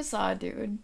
What's dude?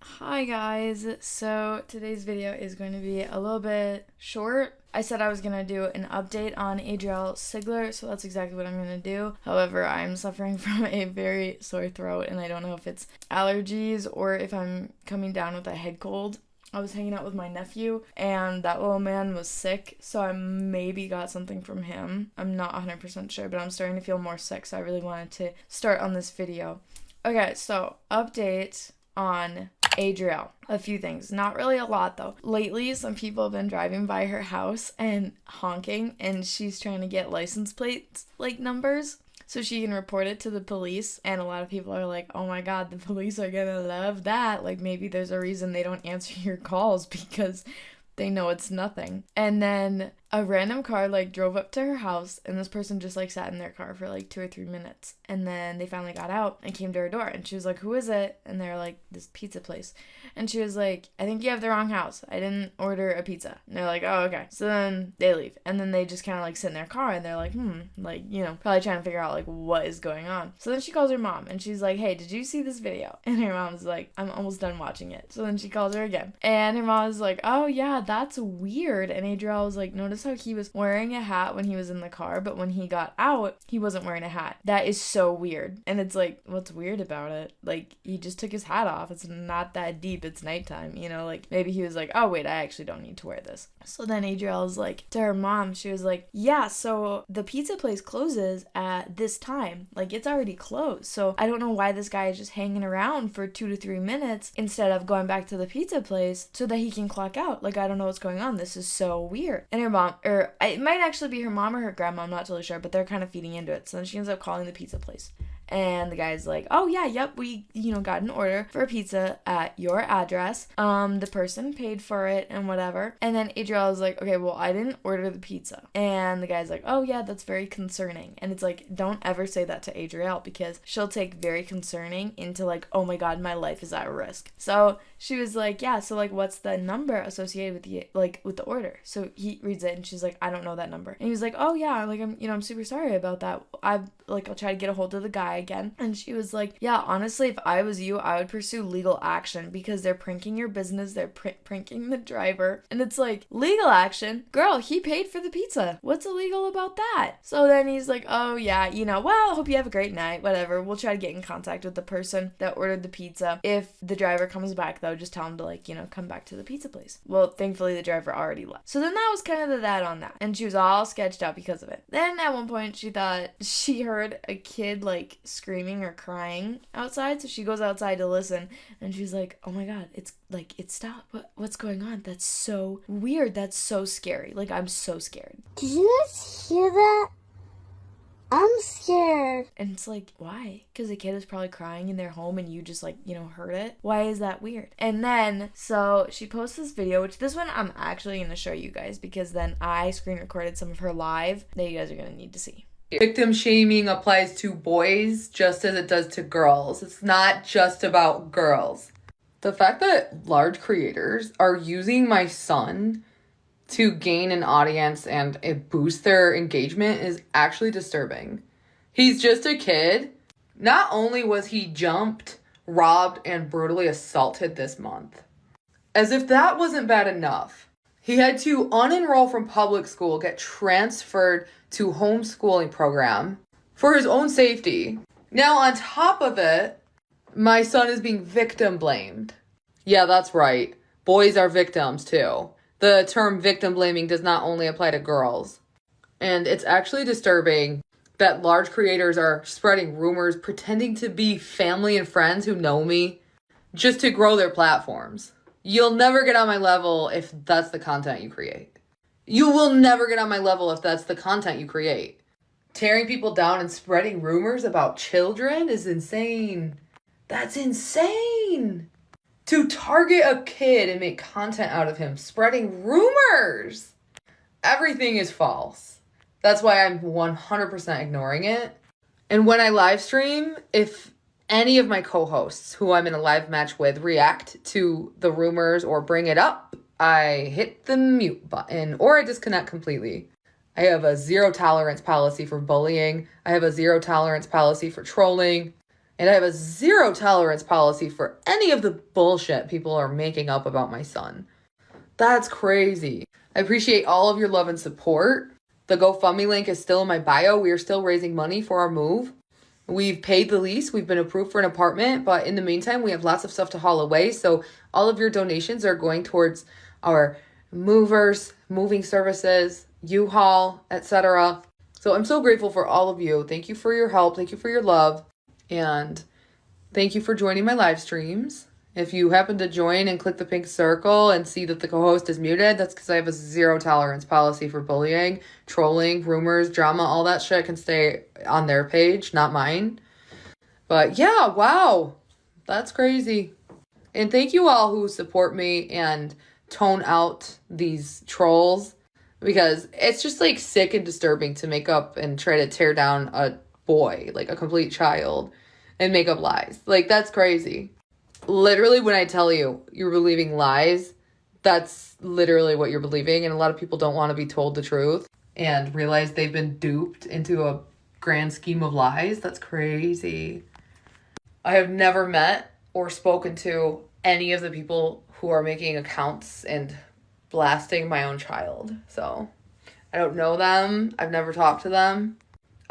Hi guys, so today's video is going to be a little bit short. I said I was going to do an update on Adrielle Sigler, so that's exactly what I'm going to do. However, I'm suffering from a very sore throat and I don't know if it's allergies or if I'm coming down with a head cold. I was hanging out with my nephew and that little man was sick, so I maybe got something from him. I'm not 100% sure, but I'm starting to feel more sick, so I really wanted to start on this video. Okay, so update on Adrielle. A few things. Not really a lot though. Lately, some people have been driving by her house and honking, and she's trying to get license plates, numbers, so she can report it to the police. And a lot of people are like, oh my god, the police are gonna love that. Maybe there's a reason they don't answer your calls because they know it's nothing. And then a random car drove up to her house, and this person just sat in their car for 2 or 3 minutes, and then they finally got out and came to her door, and she was like, who is it? And they're like, this pizza place. And she was like, I think you have the wrong house, I didn't order a pizza. And they're like, oh, okay. So then they leave, and then they just kind of sit in their car, and they're like, probably trying to figure out what is going on. So then she calls her mom, and she's like, hey, did you see this video? And her mom's like, I'm almost done watching it. So then she calls her again, and her mom was like, oh yeah, that's weird. And Adrielle was like, notice how he was wearing a hat when he was in the car, but when he got out, he wasn't wearing a hat. That is so weird. And it's like, what's weird about it? He just took his hat off. It's not that deep. It's nighttime, maybe he was like, oh wait, I actually don't need to wear this. So then Adrielle was like, to her mom, she was like, yeah, so the pizza place closes at this time. It's already closed. So I don't know why this guy is just hanging around for 2 to 3 minutes instead of going back to the pizza place so that he can clock out. I don't know what's going on. This is so weird. And her mom, or it might actually be her mom or her grandma, I'm not totally sure, but they're kind of feeding into it. So then she ends up calling the pizza place. And the guy's like, oh yeah, yep, we, got an order for a pizza at your address. The person paid for it and whatever. And then Adrielle was like, okay, well, I didn't order the pizza. And the guy's like, oh yeah, that's very concerning. And it's like, don't ever say that to Adrielle, because she'll take very concerning into oh my god, my life is at risk. So she was like, yeah, so what's the number associated with the with the order? So he reads it and she's like, I don't know that number. And he was like, oh yeah, I'm super sorry about that. I'll try to get a hold of the guy again. And she was like, yeah, honestly, if I was you, I would pursue legal action, because they're pranking your business, they're pranking the driver. And it's like, legal action? Girl, he paid for the pizza. What's illegal about that? So then he's like, oh yeah, well, I hope you have a great night, whatever. We'll try to get in contact with the person that ordered the pizza. If the driver comes back though, just tell him to come back to the pizza place. Well, thankfully the driver already left. So then that was kind of the that on that. And she was all sketched out because of it. Then at one point she thought she heard a kid screaming or crying outside, so she goes outside to listen, and she's like, oh my god, it's stopped. What's going on? That's so weird. That's so scary. I'm so scared. Did you guys hear that? I'm scared. And it's why? Because the kid is probably crying in their home and you just heard it. Why is that weird? And then so she posts this video, which this one I'm actually going to show you guys, because then I screen recorded some of her live that you guys are going to need to see. Victim shaming applies to boys just as it does to girls. It's not just about girls. The fact that large creators are using my son to gain an audience and it boosts their engagement is actually disturbing. He's just a kid. Not only was he jumped, robbed, and brutally assaulted this month, as if that wasn't bad enough, he had to unenroll from public school, get transferred to homeschooling program for his own safety. Now, on top of it, my son is being victim blamed. Yeah, that's right. Boys are victims too. The term victim blaming does not only apply to girls. And it's actually disturbing that large creators are spreading rumors, pretending to be family and friends who know me, just to grow their platforms. You'll never get on my level if that's the content you create. You will never get on my level if that's the content you create. Tearing people down and spreading rumors about children is insane. That's insane. To target a kid and make content out of him, spreading rumors. Everything is false. That's why I'm 100% ignoring it. And when I live stream, if any of my co-hosts who I'm in a live match with react to the rumors or bring it up, I hit the mute button or I disconnect completely. I have a zero tolerance policy for bullying. I have a zero tolerance policy for trolling. And I have a zero tolerance policy for any of the bullshit people are making up about my son. That's crazy. I appreciate all of your love and support. The GoFundMe link is still in my bio. We are still raising money for our move. We've paid the lease. We've been approved for an apartment. But in the meantime, we have lots of stuff to haul away. So all of your donations are going towards our movers, moving services, U-Haul, etc. So I'm so grateful for all of you. Thank you for your help. Thank you for your love. And thank you for joining my live streams. If you happen to join and click the pink circle and see that the co-host is muted, that's because I have a zero tolerance policy for bullying, trolling, rumors, drama, all that shit can stay on their page, not mine. But yeah, wow, that's crazy. And thank you all who support me and tone out these trolls, because it's just like sick and disturbing to make up and try to tear down a boy, like a complete child, and make up lies. Like, that's crazy. Literally, when I tell you you're believing lies, that's literally what you're believing. And a lot of people don't want to be told the truth and realize they've been duped into a grand scheme of lies. That's crazy. I have never met or spoken to any of the people who are making accounts and blasting my own child. So I don't know them. I've never talked to them.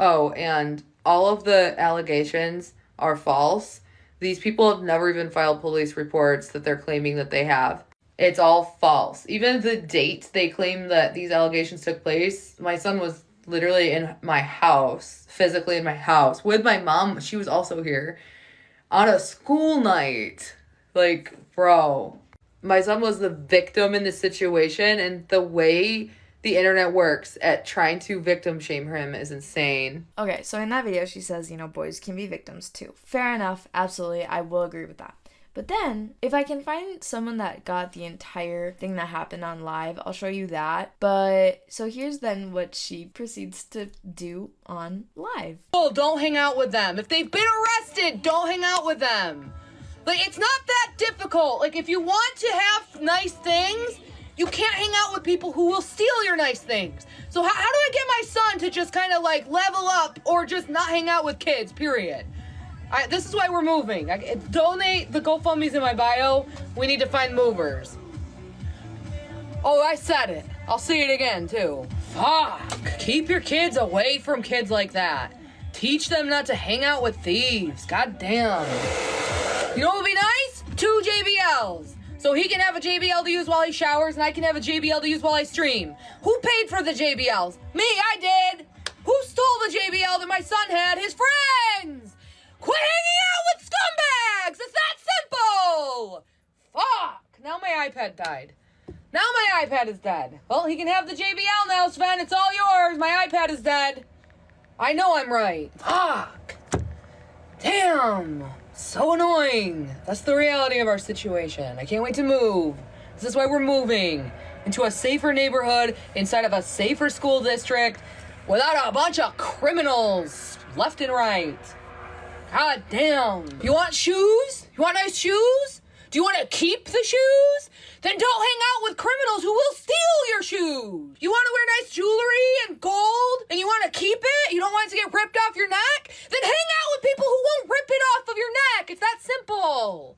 Oh, and all of the allegations are false. These people have never even filed police reports that they're claiming that they have. It's all false. Even the date they claim that these allegations took place, my son was literally in my house, physically in my house, with my mom. She was also here on a school night. Like, bro, my son was the victim in this situation, and the way the internet works at trying to victim shame him is insane. Okay, so in that video, she says, boys can be victims too. Fair enough. Absolutely. I will agree with that. But then, if I can find someone that got the entire thing that happened on live, I'll show you that. But, so here's then what she proceeds to do on live. Oh, don't hang out with them. If they've been arrested, don't hang out with them. Like, it's not that difficult. Like, if you want to have nice things, you can't hang out with people who will steal your nice things. So how do I get my son to just kind of like level up or just not hang out with kids, period? This is why we're moving. Donate, the GoFundMe's in my bio. We need to find movers. Oh, I said it. I'll say it again, too. Fuck. Keep your kids away from kids like that. Teach them not to hang out with thieves. God damn. You know what would be nice? 2 JBLs. So he can have a JBL to use while he showers, and I can have a JBL to use while I stream. Who paid for the JBLs? Me, I did. Who stole the JBL that my son had? His friends. Quit hanging out with scumbags. It's that simple. Fuck. Now my iPad died. Now my iPad is dead. Well, he can have the JBL now, Sven. It's all yours. My iPad is dead. I know I'm right. Fuck. Damn. So annoying. That's the reality of our situation. I can't wait to move. This is why we're moving into a safer neighborhood inside of a safer school district without a bunch of criminals left and right. God damn. You want shoes? You want nice shoes? Do you want to keep the shoes? Then don't hang out with criminals who will steal your shoes. You want to wear nice jewelry and gold and you want to keep it? You don't want it to get ripped off your neck? Then hang out with people who won't rip it off of your neck. It's that simple.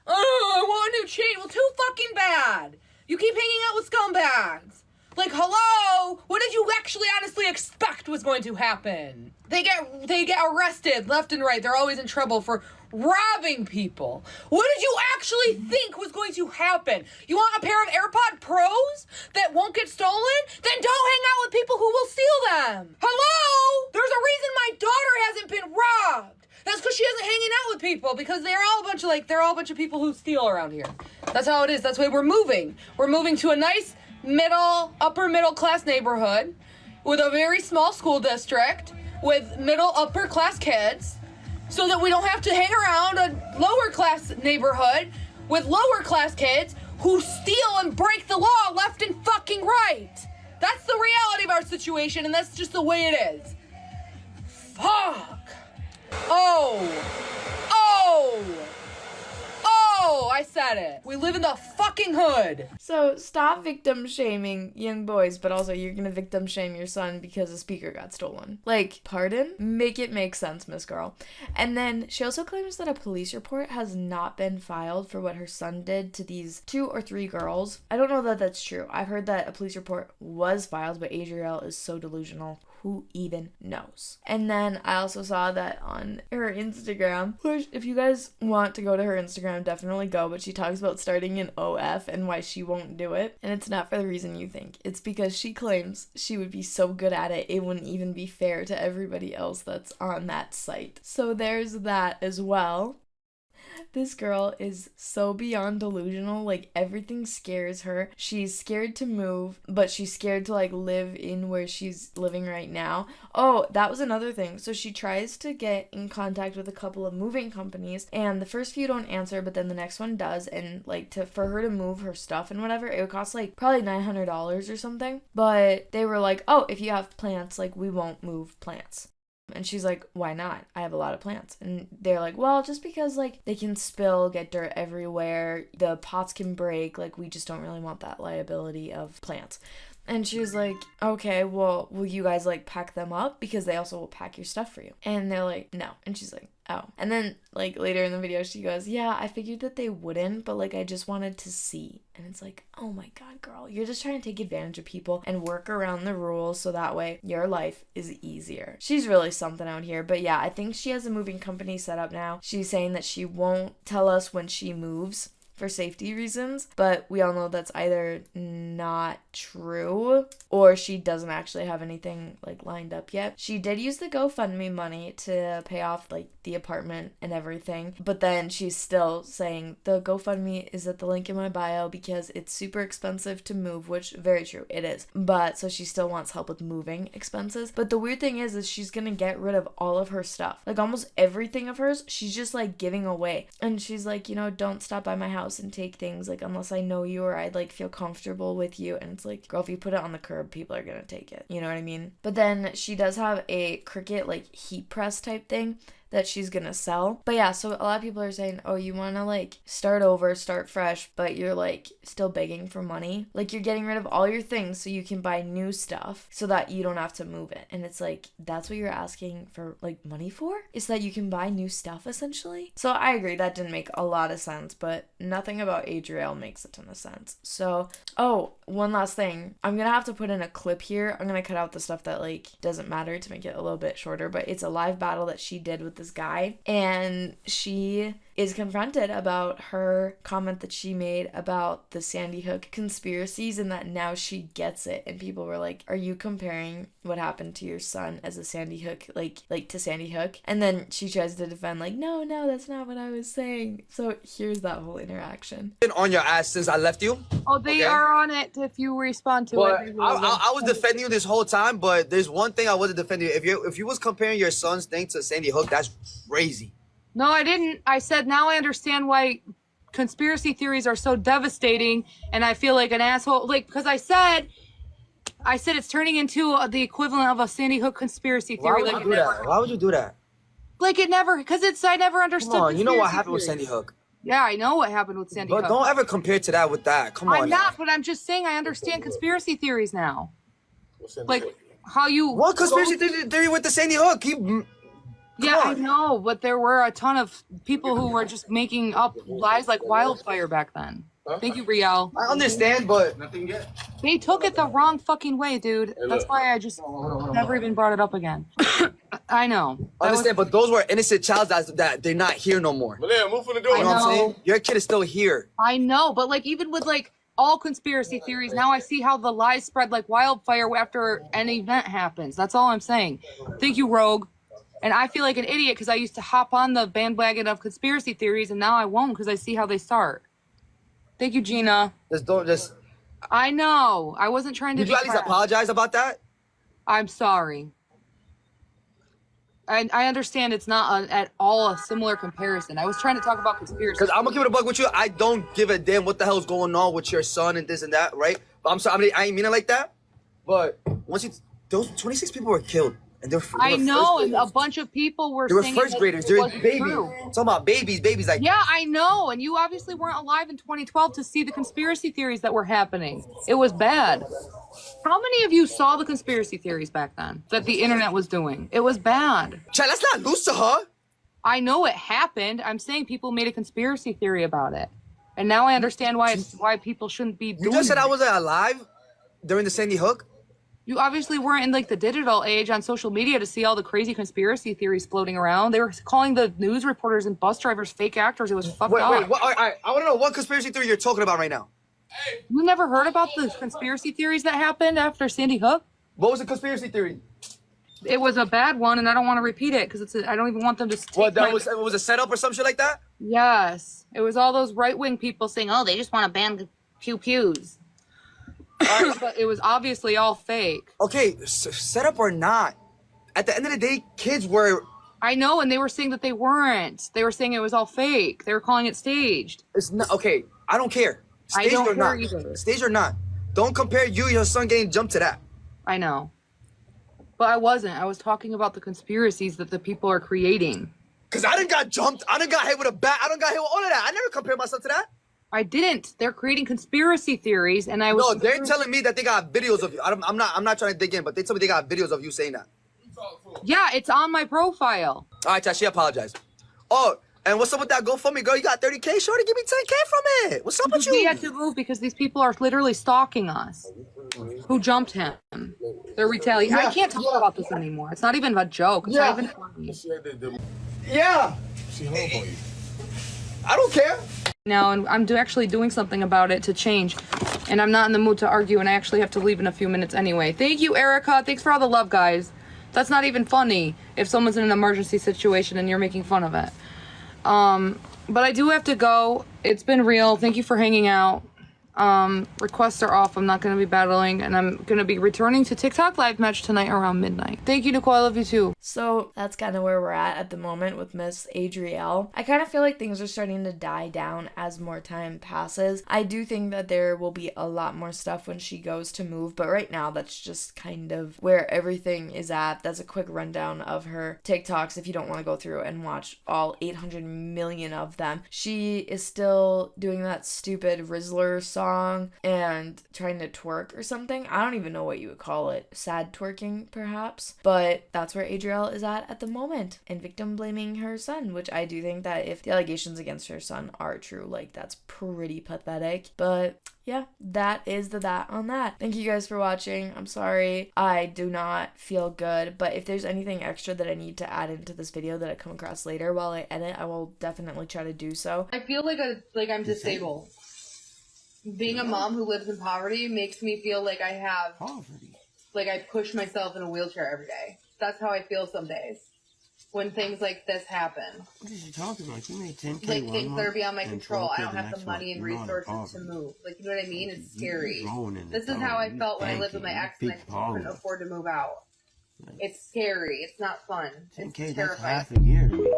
Oh, I want a new chain. Well, too fucking bad. You keep hanging out with scumbags. Like, hello? What did you actually honestly expect was going to happen? They get arrested left and right. They're always in trouble for robbing people. What did you actually think was going to happen? You want a pair of AirPod Pros that won't get stolen? Then don't hang out with people who will steal them. Hello? There's a reason my daughter hasn't been robbed. That's because she isn't hanging out with people, because they're all a bunch of people who steal around here. That's how it is. That's why we're moving. We're moving to a nice upper middle class neighborhood with a very small school district with upper class kids, so that we don't have to hang around a lower class neighborhood with lower class kids who steal and break the law left and fucking right. That's the reality of our situation, and that's just the way it is. Fuck. Oh, I said at it. We live in the fucking hood. So stop victim shaming young boys, but also you're gonna victim shame your son because a speaker got stolen. Like, pardon? Make it make sense, Miss Girl. And then she also claims that a police report has not been filed for what her son did to these 2 or 3 girls. I don't know that that's true. I've heard that a police report was filed, but Adrielle is so delusional. Who even knows? And then I also saw that on her Instagram, which if you guys want to go to her Instagram, definitely go, but she talks about starting an OF and why she won't do it. And it's not for the reason you think. It's because she claims she would be so good at it, it wouldn't even be fair to everybody else that's on that site. So there's that as well. This girl is so beyond delusional, like everything scares her. She's scared to move, but she's scared to like live in where she's living right now. Oh, that was another thing. So she tries to get in contact with a couple of moving companies, and the first few don't answer, but then the next one does, and like for her to move her stuff and whatever, it would cost like probably $900 or something. But they were like, oh, if you have plants, like we won't move plants. And she's like, why not? I have a lot of plants. And they're like, well, just because like they can spill, get dirt everywhere, the pots can break, like we just don't really want that liability of plants. And she was like, okay, well, will you guys like pack them up? Because they also will pack your stuff for you. And they're like, no. And she's like, oh. And then like later in the video, she goes, yeah, I figured that they wouldn't, but like I just wanted to see. And it's like, oh my God, girl, you're just trying to take advantage of people and work around the rules so that way your life is easier. She's really something out here. But yeah, I think she has a moving company set up now. She's saying that she won't tell us when she moves for safety reasons, but we all know that's either not true or she doesn't actually have anything like lined up yet. She did use the GoFundMe money to pay off like the apartment and everything, but then she's still saying the GoFundMe is at the link in my bio because it's super expensive to move, which very true, it is. But so she still wants help with moving expenses. But the weird thing is she's gonna get rid of all of her stuff, like almost everything of hers. She's just like giving away, and she's like, you know, don't stop by my house and take things like unless I know you or I'd like feel comfortable with you. And it's like, girl, if you put it on the curb, people are gonna take it, you know what I mean? But then she does have a Cricut like heat press type thing that she's gonna sell. But yeah, so a lot of people are saying, oh, you wanna like start over, start fresh, but you're like still begging for money. Like you're getting rid of all your things so you can buy new stuff so that you don't have to move it. And it's like, that's what you're asking for like money for? Is that you can buy new stuff essentially? So I agree, that didn't make a lot of sense, but nothing about Adrielle makes a ton of sense. So, oh, one last thing. I'm gonna have to put in a clip here. I'm gonna cut out the stuff that like doesn't matter to make it a little bit shorter, but it's a live battle that she did with this guy, and she is confronted about her comment that she made about the Sandy Hook conspiracies and that now she gets it. And people were like, are you comparing what happened to your son as a Sandy Hook, like to Sandy Hook? And then she tries to defend like, no, that's not what I was saying. So here's that whole interaction. Been on your ass since I left you. Oh, they are on it if you respond to But it. I was defending you this whole time, but there's one thing I wasn't defending you. If you was comparing your son's thing to Sandy Hook, that's crazy. No, I didn't. I said now I understand why conspiracy theories are so devastating, and I feel like an asshole. Like, because I said it's turning into the equivalent of a Sandy Hook conspiracy theory. Why would you do that? Why would you do that? Like it never, because I never understood. Come on, you know what happened theories. with Sandy Hook. Yeah, I know what happened with Sandy Hook. But don't ever compare to that with that. Come on. I'm not, but I'm just saying I understand conspiracy theories now. Like how you. What conspiracy theory with the Sandy Hook? Yeah, I know, but there were a ton of people who were just making up lies like wildfire back then. Thank you, Riel. I understand, but They took it the wrong fucking way, dude. That's why I just never even brought it up again. I know. I understand, but those were innocent child that they're not here no more. Malaya, move from the door. You know what I'm saying? Your kid is still here. I know, but like even with like all conspiracy theories, now I see how the lies spread like wildfire after an event happens. That's all I'm saying. Thank you, Rogue. And I feel like an idiot because I used to hop on the bandwagon of conspiracy theories, and now I won't because I see how they start. Thank you, Gina. Just. I know. I wasn't trying to. Did you at least apologize about that? I'm sorry. I understand it's not at all a similar comparison. I was trying to talk about conspiracy. Because I'm gonna give it a buck with you. I don't give a damn what the hell's going on with your son and this and that, right? But I'm sorry. I ain't mean it like that. But once those 26 people were killed. And they're I first know, and a graders. bunch of people were They were saying first that graders. it They're wasn't babies. true. Talking about babies like. Yeah, I know, and you obviously weren't alive in 2012 to see the conspiracy theories that were happening. It was bad. How many of you saw the conspiracy theories back then that the internet was doing? It was bad. Chad, let's not lose to her. I know it happened. I'm saying people made a conspiracy theory about it. And now I understand why people shouldn't be doing You just said it. I wasn't alive during the Sandy Hook. You obviously weren't in like the digital age on social media to see all the crazy conspiracy theories floating around. They were calling the news reporters and bus drivers fake actors. It was fucked up. Wait, what? All right, I want to know what conspiracy theory you're talking about right now. You never heard about the conspiracy theories that happened after Sandy Hook? What was the conspiracy theory? It was a bad one, and I don't want to repeat it because I don't even want them to take What, that was a setup or some shit like that? Yes. It was all those right-wing people saying, oh, they just want to ban pew-pews. But it was obviously all fake. Okay, setup or not, at the end of the day, kids were. I know, and they were saying that they weren't. They were saying it was all fake. They were calling it staged. It's not okay. I don't care. I Staged don't or care not. either. Staged or not. Don't compare you and your son getting jumped to that. I know. But I wasn't. I was talking about the conspiracies that the people are creating. Cause I done got jumped. I done got hit with a bat. I done got hit with all of that. I never compared myself to that. I didn't. They're creating conspiracy theories, and I was. No, they're telling me that they got videos of you. I'm not trying to dig in, but they tell me they got videos of you saying that. Yeah, it's on my profile. All right, Chad, she apologized. Oh, and what's up with that GoFundMe, girl? You got 30K? Shorty, give me 10K from it. What's up with We you? had to move because these people are literally stalking us. Who jumped him? They're retaliating. I can't talk about this anymore. It's not even a joke. It's not even funny. Yeah. She hung up on you. I don't care. Now, and I'm actually doing something about it to change. And I'm not in the mood to argue, and I actually have to leave in a few minutes anyway. Thank you, Erica. Thanks for all the love, guys. That's not even funny if someone's in an emergency situation and you're making fun of it. But I do have to go. It's been real. Thank you for hanging out. Requests are off. I'm not going to be battling, and I'm going to be returning to TikTok live match tonight around midnight. Thank you, Nicole. I love you too. So that's kind of where we're at the moment with Miss Adrielle. I kind of feel like things are starting to die down as more time passes. I do think that there will be a lot more stuff when she goes to move, but right now that's just kind of where everything is at. That's a quick rundown of her TikToks if you don't want to go through and watch all 800 million of them. She is still doing that stupid Rizzler song and trying to twerk or something. I don't even know what you would call it. Sad twerking, perhaps. But that's where Adrielle is at the moment. And victim blaming her son, which I do think that if the allegations against her son are true, like, that's pretty pathetic. But yeah, that is that on that. Thank you guys for watching. I'm sorry I do not feel good, but if there's anything extra that I need to add into this video that I come across later while I edit, I will definitely try to do so. I feel like I'm disabled. Being a mom who lives in poverty makes me feel like I have poverty. Like I push myself in a wheelchair every day. That's how I feel some days when things like this happen. What is she talking about? You made 10K Like one things that are month beyond my and control. I 12K don't the have next the money and month. You're not resources to poverty. move. Like, you know what I mean? It's You're scary. growing in This the is how I dog. felt when I You lived with my thinking, ex and I big couldn't baller. afford to move out. It's scary. It's not fun. 10K, It's that's terrifying. half a year to me.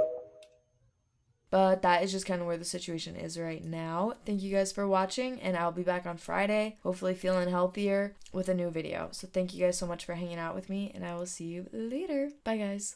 But that is just kind of where the situation is right now. Thank you guys for watching, and I'll be back on Friday, hopefully feeling healthier with a new video. So thank you guys so much for hanging out with me, and I will see you later. Bye, guys.